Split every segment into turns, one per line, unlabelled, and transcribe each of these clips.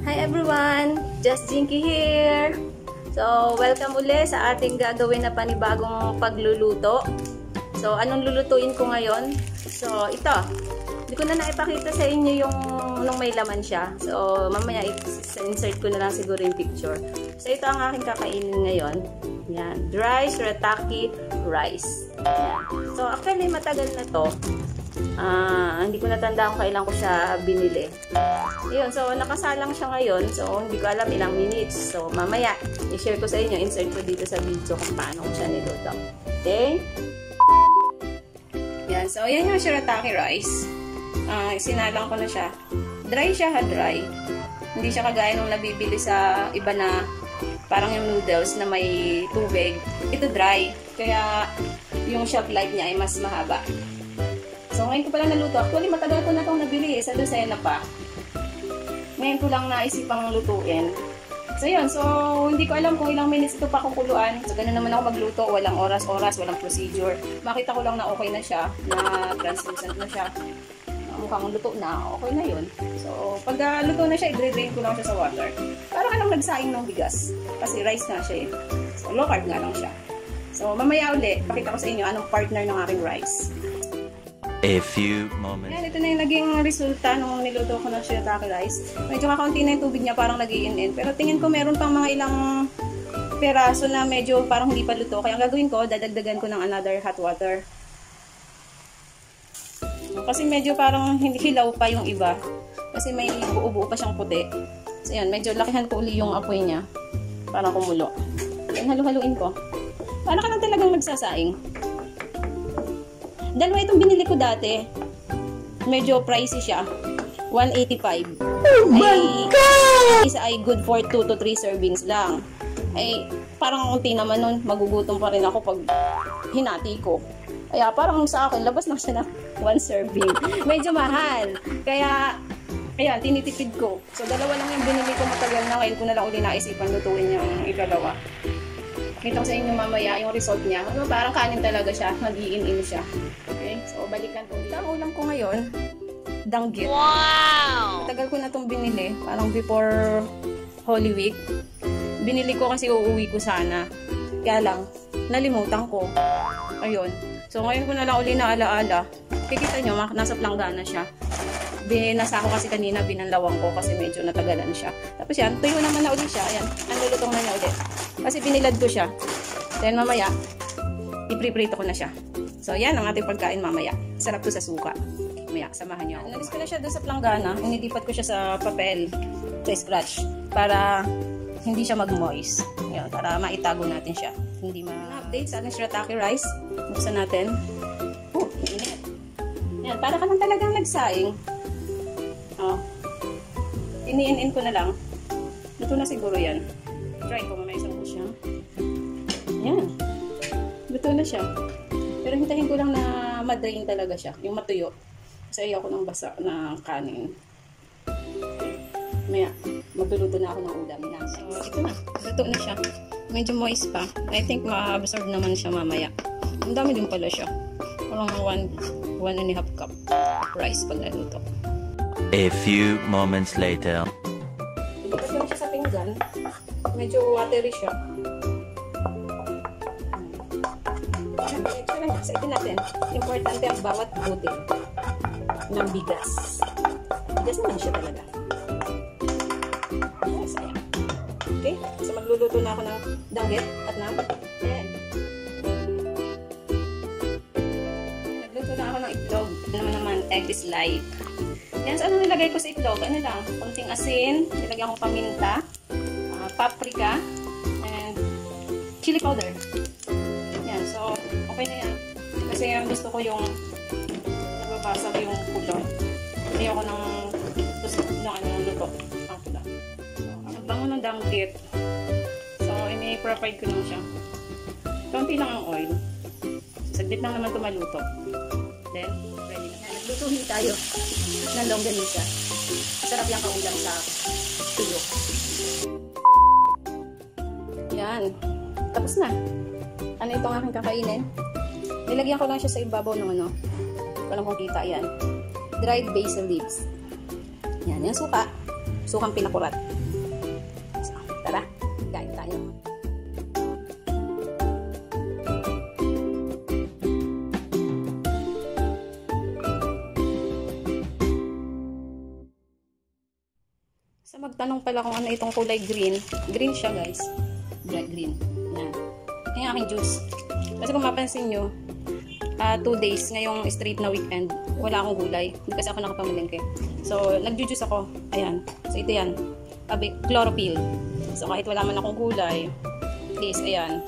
Hi everyone! Just Jinky here! So, welcome uli sa ating gagawin na panibagong pagluluto. So, anong lulutuin ko ngayon? So, ito. Hindi ko na naipakita sa inyo yung nung may laman siya. So, mamaya insert ko na lang siguro yung picture. So, ito ang aking kakainin ngayon. Yan. Dry shirataki rice. Yan. So, actually, matagal na to. Hindi ko natanda kung kailan ko siya binili. Yun, so nakasalang siya ngayon. So hindi ko alam ilang minutes. So mamaya, i-share ko sa inyo, insert ko dito sa video kung paano ko siya niluto. Okay? Yan, so yan yung shirataki rice. Sinalang ko na siya. Dry siya ha, dry. Hindi siya kagaya nung nabibili sa iba na parang yung noodles na may tubig. Ito dry. Kaya yung shelf life niya ay mas mahaba. So, ngayon ko pala naluto. Actually, matagal ko na itong nabili. Sa dosena pa. Ngayon ko lang naisipang lutuin. So, yun. So, hindi ko alam kung ilang minutes ito pa kukuluan. So, ganun naman ako magluto. Walang oras-oras, walang procedure. Makita ko lang na okay na siya. Na translucent na siya. Mukhang luto na. Okay na yun. So, pag luto na siya, i-drain ko lang siya sa water. Parang anong nagsaing ng bigas. Kasi rice nga siya eh. So, low carb nga lang siya. So, mamaya ulit, pakita ko sa inyo anong partner ng aking rice.
A few moments.
Yan, ito na yung naging resulta nung niluto ko ng shirataki rice. Medyo kakaunti na yung tubig niya, parang nag-i-in-in. Pero tingin ko meron pang mga ilang peraso na medyo parang hindi pa luto. Kaya ang gagawin ko, dadagdagan ko ng another hot water. Kasi medyo parang hindi hilaw pa yung iba. Kasi may buo-buo pa siyang puti. So yan, medyo lakihan ko uli yung apoy niya. Parang kumulo. Yan, halu-haluin ko. Parang ka lang talagang nagsasaing. Dalawa itong binili ko dati. Medyo pricey siya. 185.
Oh my God!
Isa ay good for 2 to 3 servings lang. Ay, parang unti naman nun. Magugutom pa rin ako pag hinati ko. Kaya parang sa akin, labas na siya na 1 serving. Medyo mahal. Kaya, ayan, tinitipid ko. So, dalawa lang yung binili ko matagal na. Ngayon ko na lang uli naisipan lutuin yung ikalawa. Kita ko sa inyo mamaya yung result niya. Parang kanin talaga siya. Nag-i-in-in siya. Okay? So, balikan ko. Ang ulam ko ngayon, danggit.
Wow!
Tagal ko na itong binili. Parang before Holy Week. Binili ko kasi uuwi ko sana. Kaya lang, nalimutan ko. Ayun. So, ngayon ko na lang uli na ala-ala. Kikita nyo, nasa planggana siya. Binasa ko kasi kanina, binanlawang ko kasi medyo natagalan siya. Tapos yan, tuyo naman na ulit siya. Ayan, ang lulutong na niya ulit. Kasi binilad ko siya. Then mamaya, ipriprito ko na siya. So yan ang ating pagkain mamaya. Sarap to sa suka. Mamaya, samahan niyo ako. Nalis ko na siya doon sa planggana. Inidipat ko siya sa papel, sa scratch. Para hindi siya mag-moist. Yan, para maitago natin siya. Hindi ma-update sa ating shirataki rice. Buksan natin. Oh, init. Yan, para ka lang talagang nagsaing. Oh. Ini-in-in ko na lang. Luto na siguro yan. Try ko mamaya isang siya. Yan. Luto na siya. Pero hintayin ko lang na ma-drain talaga siya. Yung matuyo. Kasi ayaw ko ng basa na kanin. Maya, magluluto na ako ng ulam. So, ito na. Luto na siya. Medyo moist pa. I think ma-absorb naman siya mamaya. Ang dami din pala siya. Parang 1.5 cup rice pag naluto.
A few moments later.
Ilipat lang siya sa pinggan. Medyo watery siya. Ito lang siya. Saitin natin. Importante ang bawat butil ng bigas. Bigas naman siya talaga. Yes, ayan. Okay? So magluluto na ako ng danggit at ng egg. Nagluto na ako ng itlog. Naman egg is life. Yan, so ano nilagay ko sa itlog? Ano lang? Konting asin. Nilagyan ko paminta. Paprika. And chili powder. Yan, so okay na yan. Kasi ang gusto ko yung nababasag yung pulo. Ayoko ng luto. Ang pulo. So, ang bango ng danggit. So, ini-provide ko lang siya. Kaunti lang ang oil. Saglit lang naman ito maluto. Then, ready na. Naglutuhin tayo ng longganisa. Sarap yung kaulam sa tuyo. Yan. Tapos na. Ano itong aking kakainin? Nilagyan ko lang siya sa ibabaw ng ano. Walang kung kita yan. Dried basil leaves. Yan. Yung suka. sukang pinakurat. So, tara, kain tayo. Sa magtanong pala kung ano itong kulay green. Green siya, guys. Bright green. Yan. Yung aking juice. Kasi kung mapansin nyo, 2 days ngayong straight na weekend, wala akong gulay. Hindi kasi ako nakapamalengke. So, nag-juice ako. Ayan. So, ito yan. Chlorophyll. So, kahit wala man akong gulay, at least, ayan,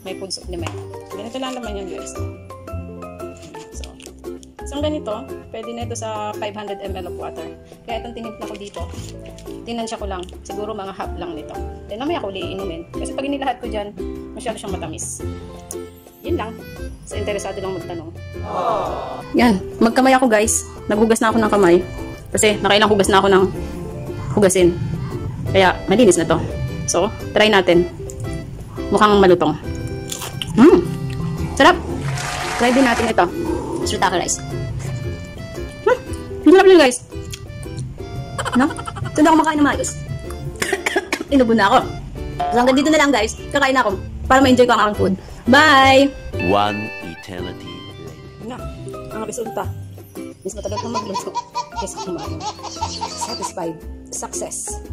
may food supplement. Ganito lang naman yan, guys. So, isang ganito, pwede na ito sa 500 ml of water. Kaya itong tinimpla ko dito, tinansya ko lang. Siguro mga half lang nito. Then, namaya ko iinumin. Kasi pag inilahat ko dyan, masyado siyang matamis. Yun lang. So, interesado lang magtanong. Yan. Magkamay ako, guys. Naghugas na ako ng kamay. Kasi nakailang hugas na ako ng hugasin. Kaya, malinis na to. So, try natin. Mukhang malutong. Sarap! Try din natin ito. Shirataki rice. Sarap yun, guys. No? Ito na ako makain na maayos. Inubo na ako. So, hanggang dito na lang, guys. Kakain na ako. Para ma-enjoy ko ang aking food. Bye!
One eternity later.
Na, ang resulta. Mas matagal kang magluto kaysa kumain. Satisfied. Success.